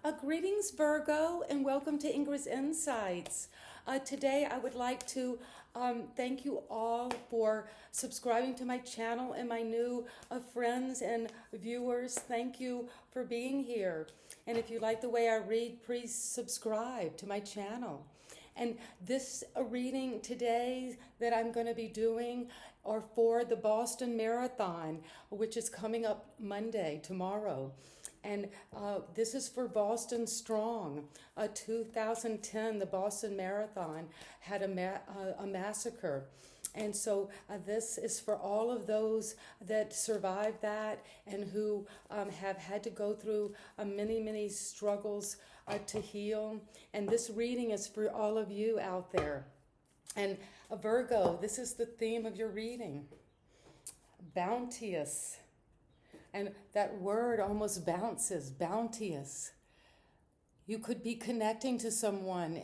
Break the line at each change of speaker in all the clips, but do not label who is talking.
Greetings, Virgo, and welcome to Ingrid's Insights. Today, I would like to thank you all for subscribing to my channel and my new friends and viewers. Thank you for being here. And if you like the way I read, please subscribe to my channel. And this reading today that I'm going to be doing are for the Boston Marathon, which is coming up Monday, tomorrow. And this is for Boston Strong. 2010, the Boston Marathon had a massacre. And so this is for all of those that survived that and who have had to go through many struggles to heal. And this reading is for all of you out there. And Virgo, this is the theme of your reading. Bounteous. And that word almost bounces, bounteous. You could be connecting to someone,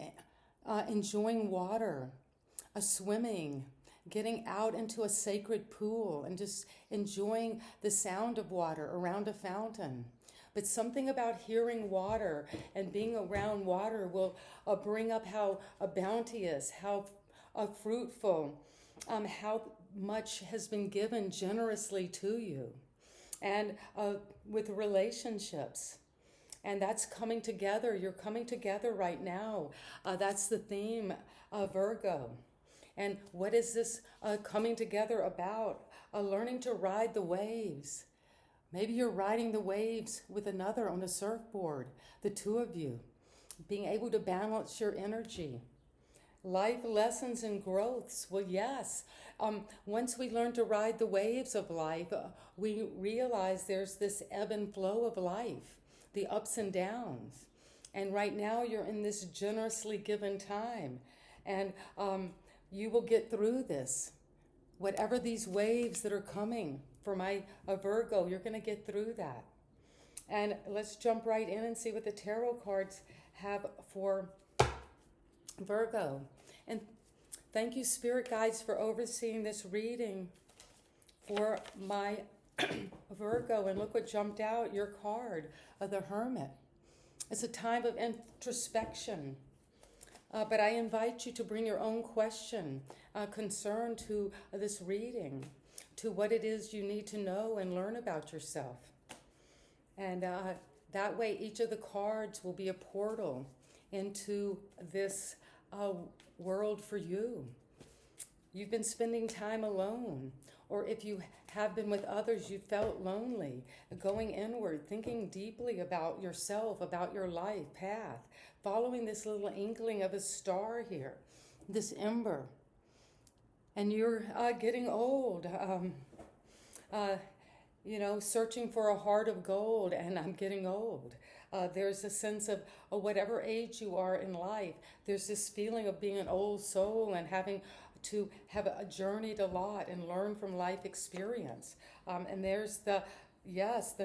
enjoying water, swimming, getting out into a sacred pool and just enjoying the sound of water around a fountain. But something about hearing water and being around water will bring up how bounteous, how fruitful, how much has been given generously to you. And with relationships. And that's coming together. You're coming together right now. That's the theme of Virgo. And what is this coming together about? Learning to ride the waves. Maybe you're riding the waves with another on a surfboard, the two of you, being able to balance your energy. Life lessons and growths. Well, yes. Once we learn to ride the waves of life, we realize there's this ebb and flow of life, the ups and downs. And right now you're in this generously given time. And you will get through this. Whatever these waves that are coming for my Virgo, you're going to get through that. And let's jump right in and see what the tarot cards have for Virgo. And thank you, Spirit Guides, for overseeing this reading for my Virgo. And look what jumped out, your card, the Hermit. It's a time of introspection. But I invite you to bring your own question, concern to this reading, to what it is you need to know and learn about yourself. And that way, each of the cards will be a portal into this world for you. You've been spending time alone, or if you have been with others, you felt lonely, going inward, thinking deeply about yourself, about your life path, following this little inkling of a star here, this ember. And you're getting old, searching for a heart of gold, and I'm getting old. There's a sense of whatever age you are in life, there's this feeling of being an old soul and having to have journeyed a lot and learn from life experience. And there's the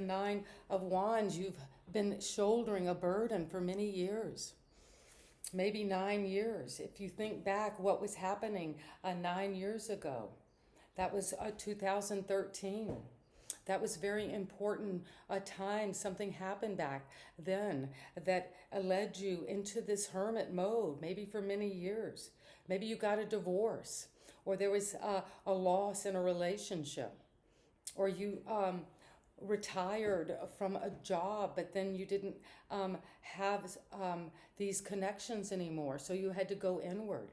Nine of Wands. You've been shouldering a burden for many years, maybe 9 years. If you think back what was happening 9 years ago, that was 2013. That was very important time. Something happened back then that led you into this hermit mode, maybe for many years. Maybe you got a divorce, or there was a loss in a relationship, or you retired from a job, but then you didn't have these connections anymore, so you had to go inward.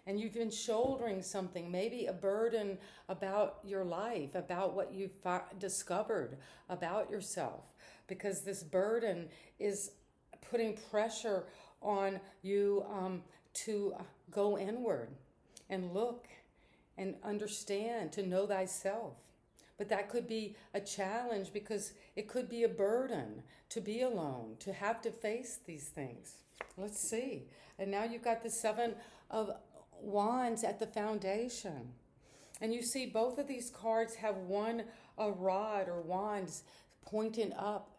And you've been shouldering something, maybe a burden about your life, about what you've discovered about yourself, because this burden is putting pressure on you to go inward and look and understand, to know thyself. But that could be a challenge because it could be a burden to be alone, to have to face these things. Let's see. And now you've got the Seven of Wands at the foundation. And you see both of these cards have one rod or wands pointing up.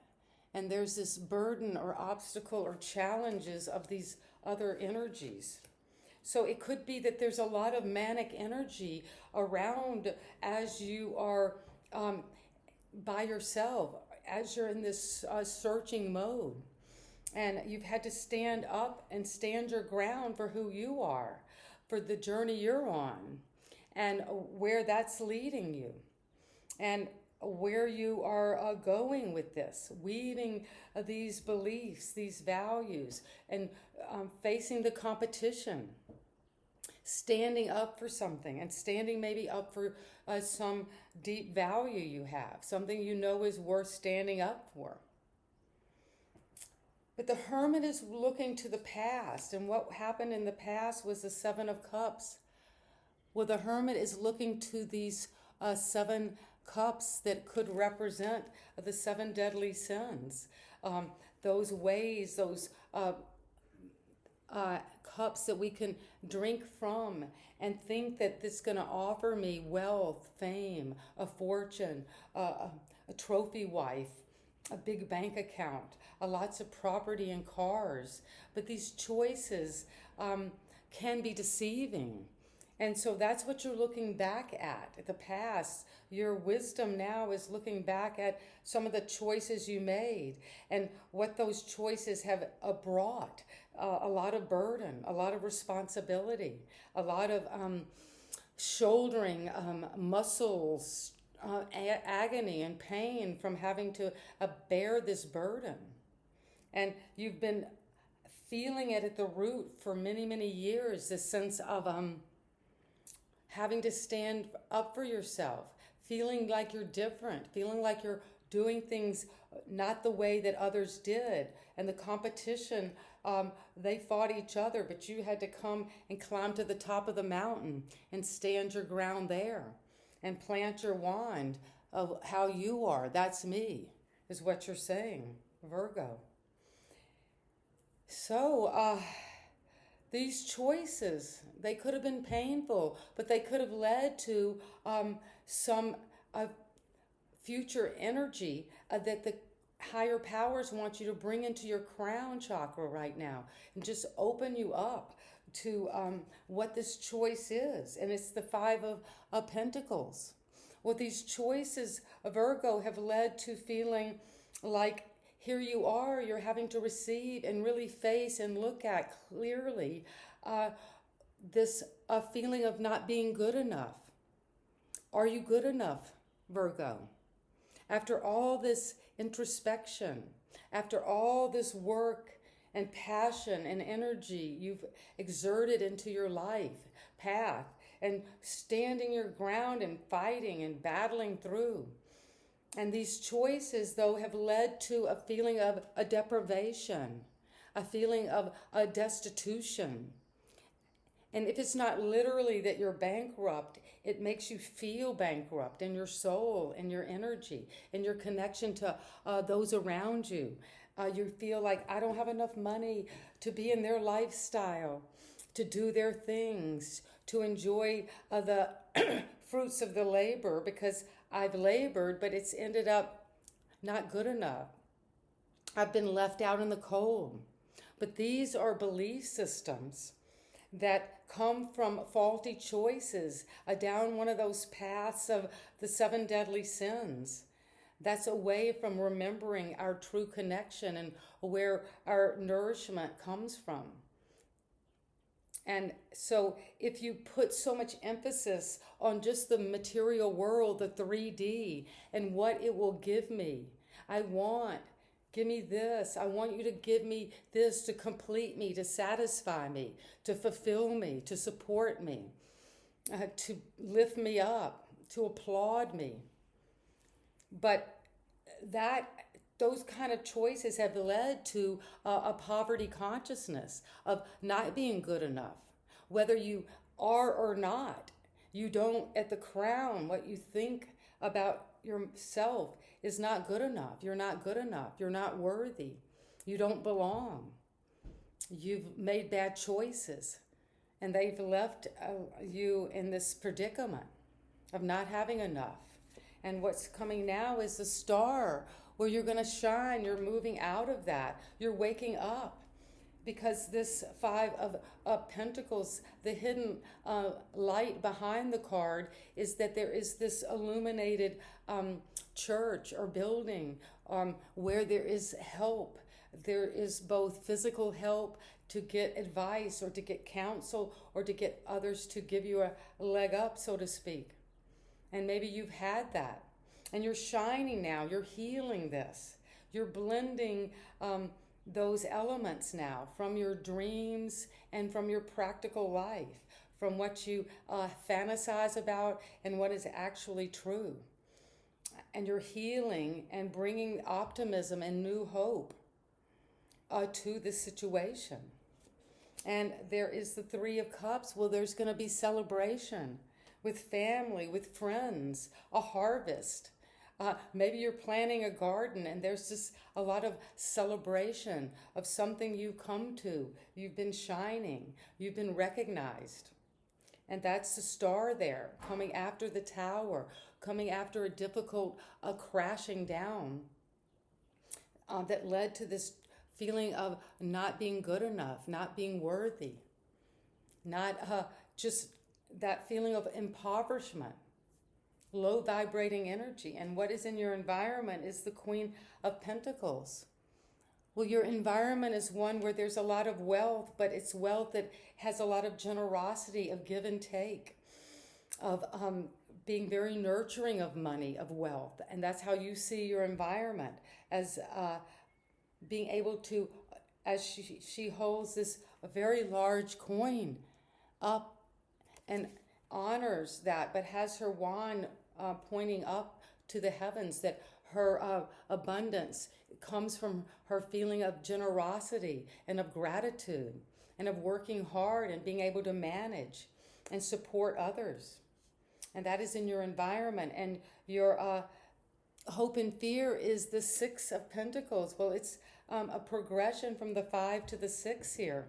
And there's this burden or obstacle or challenges of these other energies. So it could be that there's a lot of manic energy around as you are by yourself, as you're in this searching mode. And you've had to stand up and stand your ground for who you are, for the journey you're on, and where that's leading you, and where you are going with this, weaving these beliefs, these values, and facing the competition, standing up for something, and standing maybe up for some deep value you have, something you know is worth standing up for. But the Hermit is looking to the past, and what happened in the past was the Seven of Cups. Well, the Hermit is looking to these 7 cups that could represent the 7 deadly sins. Those ways, those cups that we can drink from and think that this is going to offer me wealth, fame, a fortune, a trophy wife, a big bank account, lots of property and cars. But these choices can be deceiving. And so that's what you're looking back at the past. Your wisdom now is looking back at some of the choices you made and what those choices have brought. A lot of burden, a lot of responsibility, a lot of shouldering muscles, agony and pain from having to bear this burden. And you've been feeling it at the root for many, many years, this sense of having to stand up for yourself, feeling like you're different, feeling like you're doing things not the way that others did. And the competition, they fought each other, but you had to come and climb to the top of the mountain and stand your ground there and plant your wand of how you are. That's me, is what you're saying, Virgo. So, these choices, they could have been painful, but they could have led to some future energy that the higher powers want you to bring into your crown chakra right now and just open you up to what this choice is. And it's the 5 of Pentacles. Well, these choices, Virgo, have led to feeling like here you are, you're having to receive and really face and look at clearly this feeling of not being good enough. Are you good enough, Virgo? After all this introspection, after all this work and passion and energy you've exerted into your life path and standing your ground and fighting and battling through. And these choices, though, have led to a feeling of a deprivation, a feeling of a destitution. And if it's not literally that you're bankrupt, it makes you feel bankrupt in your soul, in your energy, in your connection to those around you. You feel like, I don't have enough money to be in their lifestyle, to do their things, to enjoy the fruits of the labor, because I've labored, but it's ended up not good enough. I've been left out in the cold. But these are belief systems that come from faulty choices down one of those paths of the 7 deadly sins. That's away from remembering our true connection and where our nourishment comes from. And so if you put so much emphasis on just the material world, the 3D, and what it will give me, give me this. I want you to give me this to complete me, to satisfy me, to fulfill me, to support me, to lift me up, to applaud me. But those kind of choices have led to a poverty consciousness of not being good enough. Whether you are or not, you don't, at the crown, what you think about yourself is not good enough. You're not good enough. You're not worthy. You don't belong. You've made bad choices, and they've left you in this predicament of not having enough. And what's coming now is the star where you're going to shine. You're moving out of that. You're waking up. Because this 5 of Pentacles, the hidden light behind the card is that there is this illuminated church or building where there is help there is both physical help to get advice or to get counsel or to get others to give you a leg up, so to speak. And maybe you've had that. And you're shining now. You're healing this. You're blending those elements now from your dreams and from your practical life, from what you fantasize about and what is actually true. And you're healing and bringing optimism and new hope to the situation. And there is the Three of Cups. Well, there's going to be celebration with family, with friends, a harvest. Maybe you're planting a garden and there's just a lot of celebration of something you've come to. You've been shining. You've been recognized. And that's the star there, coming after the tower, coming after a difficult crashing down that led to this feeling of not being good enough, not being worthy, not just that feeling of impoverishment, low vibrating energy. And what is in your environment is the Queen of Pentacles. Well, your environment is one where there's a lot of wealth, but it's wealth that has a lot of generosity, of give and take, of being very nurturing of money, of wealth. And that's how you see your environment, as being able to, as she holds this very large coin up and honors that, but has her wand pointing up to the heavens, that her abundance comes from her feeling of generosity and of gratitude and of working hard and being able to manage and support others. And that is in your environment. And your hope and fear is the Six of Pentacles. Well, it's a progression from the 5 to the 6 here.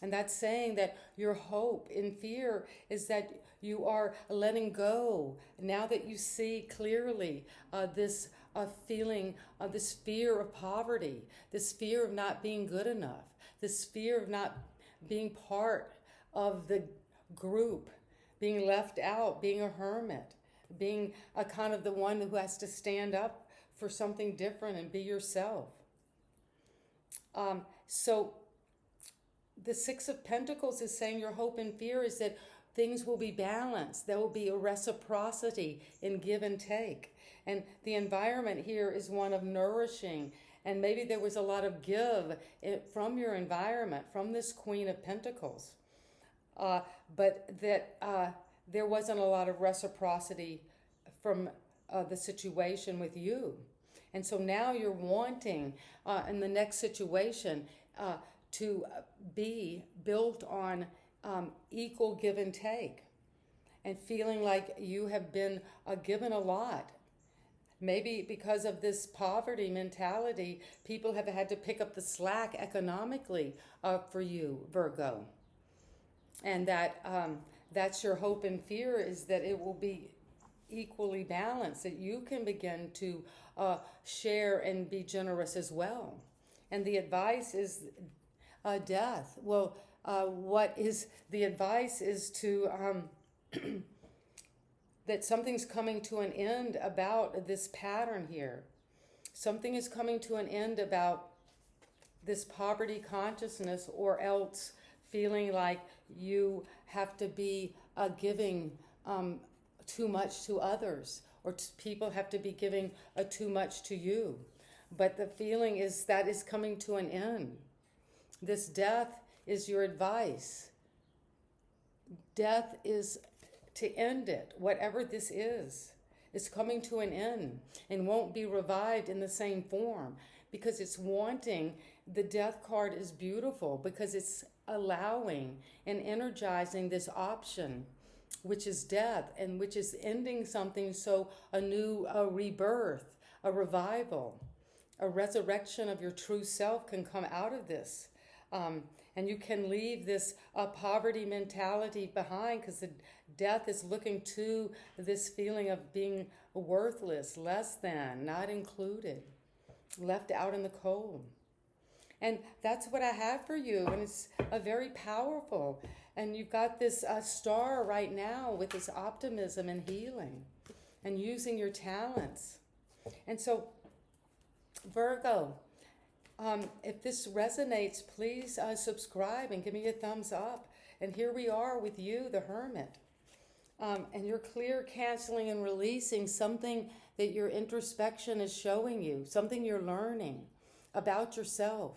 And that's saying that your hope in fear is that you are letting go. Now that you see clearly this feeling of this fear of poverty, this fear of not being good enough, this fear of not being part of the group, being left out, being a hermit, being a kind of the one who has to stand up for something different and be yourself. So the Six of Pentacles is saying your hope and fear is that things will be balanced. There will be a reciprocity in give and take. And the environment here is one of nourishing. And maybe there was a lot of give from your environment, from this Queen of Pentacles. But that there wasn't a lot of reciprocity from the situation with you. And so now you're wanting in the next situation to be built on equal give and take, and feeling like you have been given a lot. Maybe because of this poverty mentality, people have had to pick up the slack economically for you, Virgo. And that that's your hope and fear, is that it will be equally balanced, that you can begin to share and be generous as well. And the advice is death. Well, what is the advice is to that something's coming to an end about this pattern here. Something is coming to an end about this poverty consciousness, or else feeling like you have to be giving too much to others, or people have to be giving too much to you. But the feeling is that is coming to an end. This death is your advice. Death is to end it, whatever this is. It's coming to an end and won't be revived in the same form, because it's wanting. The death card is beautiful because it's allowing and energizing this option, which is death, and which is ending something, so a new rebirth, a revival, a resurrection of your true self can come out of this. And you can leave this poverty mentality behind, because the death is looking to this feeling of being worthless, less than, not included, left out in the cold. And that's what I have for you, and it's very powerful. And you've got this star right now with this optimism and healing and using your talents. And so, Virgo, If this resonates, please subscribe and give me a thumbs up. And here we are with you, the Hermit. And you're clear, canceling, and releasing something that your introspection is showing you, something you're learning about yourself.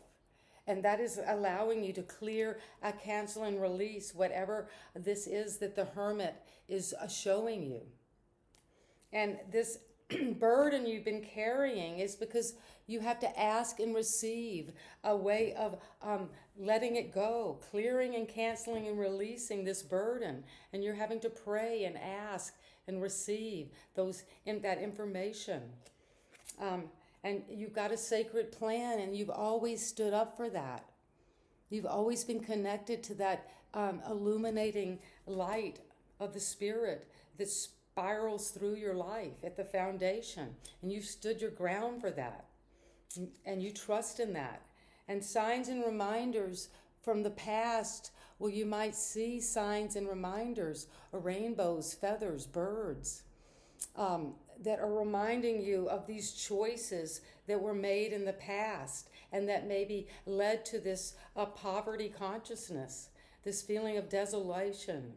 And that is allowing you to clear, cancel, and release whatever this is that the Hermit is showing you. And this burden you've been carrying is because you have to ask and receive a way of letting it go, clearing and canceling and releasing this burden. And you're having to pray and ask and receive that information. And you've got a sacred plan, and you've always stood up for that. You've always been connected to that illuminating light of the Spirit that spirals through your life at the foundation. And you've stood your ground for that. And you trust in that. And signs and reminders from the past, well, you might see signs and reminders of rainbows, feathers, birds, that are reminding you of these choices that were made in the past and that maybe led to this poverty consciousness, this feeling of desolation.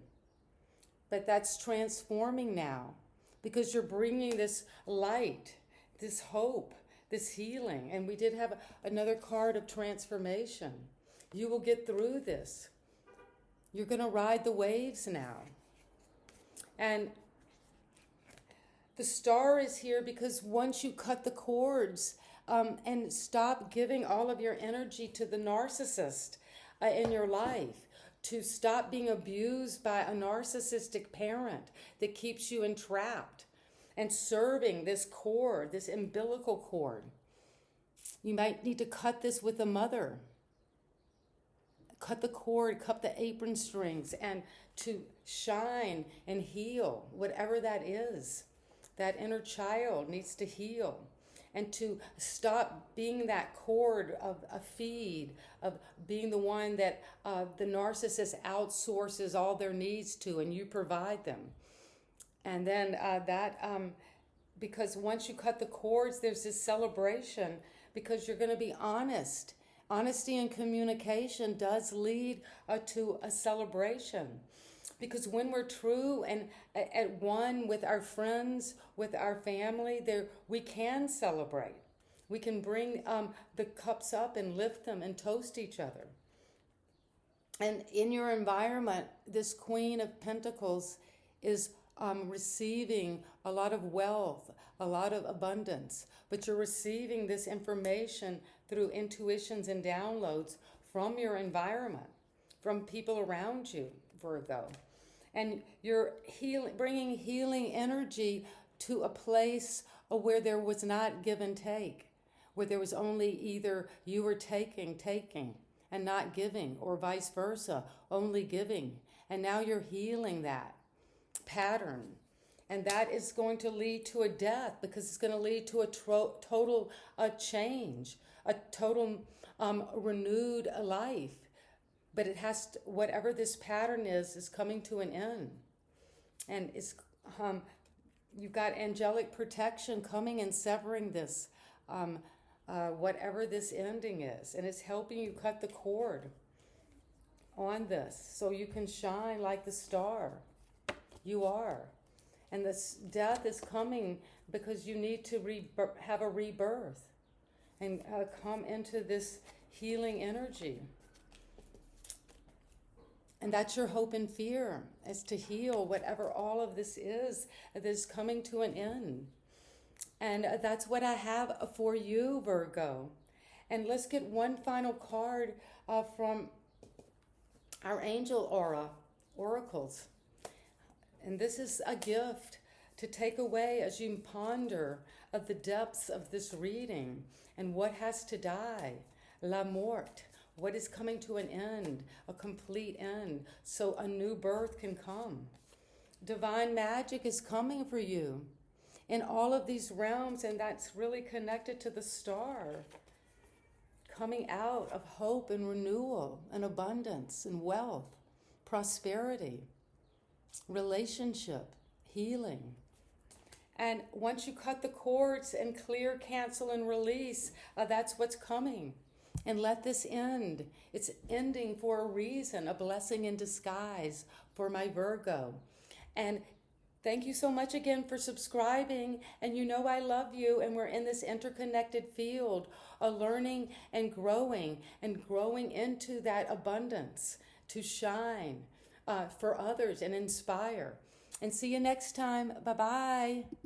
But that's transforming now because you're bringing this light, this hope, this healing. And we did have another card of transformation. You will get through this. You're going to ride the waves now. And the star is here because once you cut the cords and stop giving all of your energy to the narcissist in your life, to stop being abused by a narcissistic parent that keeps you entrapped, and serving this cord, this umbilical cord. You might need to cut this with a mother. Cut the cord, cut the apron strings, and to shine and heal, whatever that is. That inner child needs to heal. And to stop being that cord of a feed, of being the one that the narcissist outsources all their needs to, and you provide them. And then because once you cut the cords, there's this celebration because you're going to be honest. Honesty and communication does lead to a celebration. Because when we're true and at one with our friends, with our family, we can celebrate. We can bring the cups up and lift them and toast each other. And in your environment, this Queen of Pentacles is receiving a lot of wealth, a lot of abundance. But you're receiving this information through intuitions and downloads from your environment, from people around you, Virgo. And you're bringing healing energy to a place where there was not give and take, where there was only either you were taking, and not giving, or vice versa, only giving. And now you're healing that pattern. And that is going to lead to a death because it's going to lead to a total change, a total renewed life. But it has to, whatever this pattern is coming to an end. And it's you've got angelic protection coming and severing this, whatever this ending is. And it's helping you cut the cord on this so you can shine like the star. You are. And this death is coming because you need to have a rebirth and come into this healing energy. And that's your hope and fear, is to heal whatever all of this is that is coming to an end. And that's what I have for you, Virgo. And let's get one final card from our angel oracles. And this is a gift to take away as you ponder of the depths of this reading and what has to die. La mort. What is coming to an end, a complete end, so a new birth can come. Divine magic is coming for you in all of these realms, and that's really connected to the star. Coming out of hope and renewal and abundance and wealth, prosperity, relationship, healing. And once you cut the cords and clear, cancel, and release, that's what's coming. And let this end. It's ending for a reason, a blessing in disguise for my Virgo. And thank you so much again for subscribing. And you know I love you, and we're in this interconnected field of learning and growing into that abundance to shine for others and inspire. And see you next time. Bye-bye.